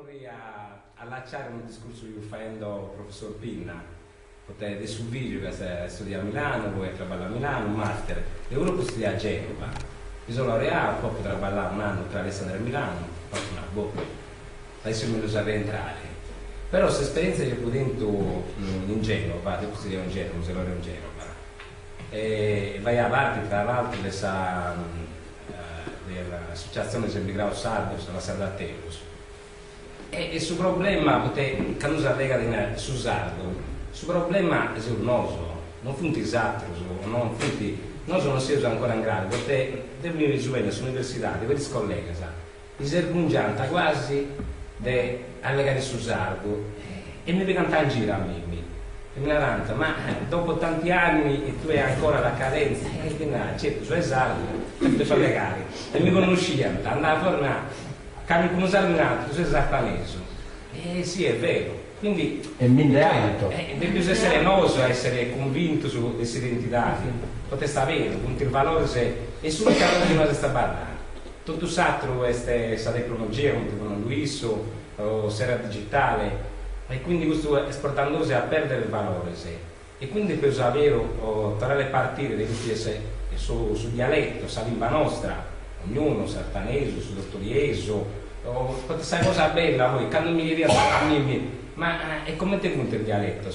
vorrei allacciare un discorso che facendo il professor Pinna. Potete sul video che studia a Milano, poi trabalha a Milano, un master, e uno può studiare a Genova. Mi sono laureato, poi potrà ballare un anno tra Alessandria e Milano, fatto una bocca. Adesso mi lo sa rientrare. Però questa esperienza che ho dentro in Genova, devo studiare in Genova, se laurea in Genova, e vai avanti tra l'altro dell'associazione Sembigrao Sardo, la Sardateus. E sul problema, che non si allega su Sardo, sul problema è sul noso, non funti esatto, non funti, non sono ancora in grado, perché devono giovani sull'università, di questi colleghi, i sergungianta quasi di allegare su Sardo, e mi cantare in giro a me. Ma dopo tanti anni e tu hai ancora la cadenza, certo, su Sardo, ti fa legare, e mi conosciamo, andava fuori che mi conosciamo un altro, tu sei sardanese. Sì, è vero. Quindi deve essere noso, essere convinto su queste identità, potete sapere, punto il valore se è solo che di noi sta parlando. Tutto l'altro questa tecnologia, come Luiso, o sera digitale, e quindi questo esportandosi a perdere il valore e quindi per avere tornare a partire sul dialetto, sulla lingua nostra, ognuno sardanese, su dottoriese, questa cosa bella voi, quando mi dicono a me, ma è come te conta il dialetto,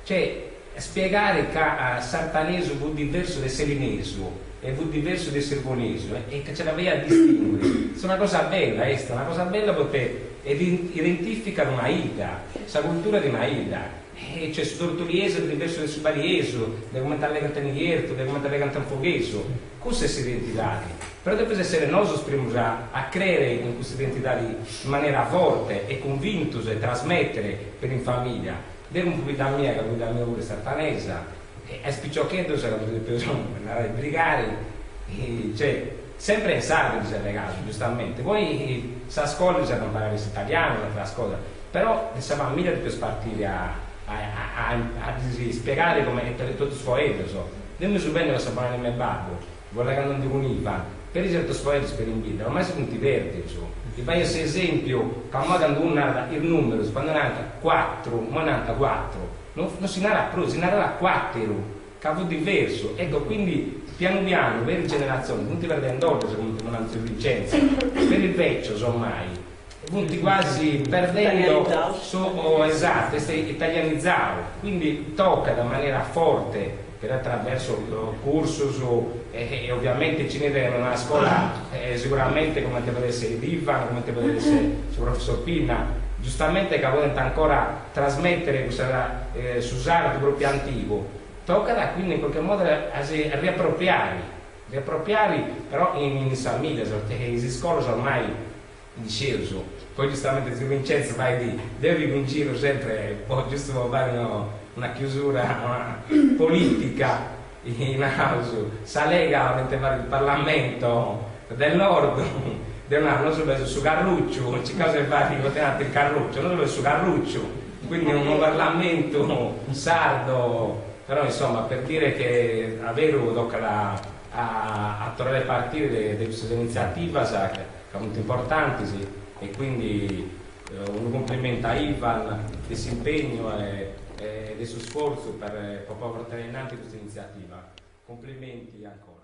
cioè spiegare che sardanese vuol diverso del selinese e vuol diverso del sergonese e che ce l'aveva a distinguere, è una cosa bella, è una cosa bella perché identifica una ida, la cultura di una ida, cioè su tortoriese è diverso del subariese, del come tale cantaniglietto, del come tale cantanfoghese, questa è l'identità. Però deve essere noi esprimiamo a credere in questa identità in maniera forte e convinto e trasmettere per in famiglia. Deve un po' da mia, che da mia pure sardanese, e spicciocchietto se la persona brigare, cioè sempre in sardo si è legato, giustamente. Poi sa scuola si imparare l'italiano, la scuola, però questa famiglia deve partire a spiegare come è per tutto sfogliato, Dimmi su bene cosa fa nel mio babbo, vuole che non ti univa. Per certo sfogliato per invitare, ormai sono tutti verdi, ti fai questo esempio, quando uno ha il numero, quando non ha 4, ma non ha 4, non si narra più, si narra 4, cavo diverso, ecco, quindi piano piano, per generazioni, non ti perdendo oltre, secondo non hanno Vincenzo, per il vecchio, ormai, punti quasi perdendo, esatto, italianizzato, quindi tocca da maniera forte per attraverso corso e ovviamente ci ne in una scuola sicuramente come deve essere Divan, come deve essere il professor Pinna, giustamente che vuole ancora trasmettere questa Susana proprio antico, tocca da quindi in qualche modo a riappropriare però in famiglia, perché le scuole ormai dicevo, poi giustamente se Vincenzo vai di devi in giro sempre, poi giusto fare una chiusura politica in house, sa Lega mentre va il Parlamento del Nord, non so su Carluccio, ci cose vari potevate il Carluccio, non so su Carluccio, quindi un Parlamento sardo, però insomma per dire che avevo tocca a tornare a partire di questa iniziativa che è molto importante e quindi un complimento a Ivan del suo impegno e del suo sforzo per portare in avanti questa iniziativa. Complimenti ancora.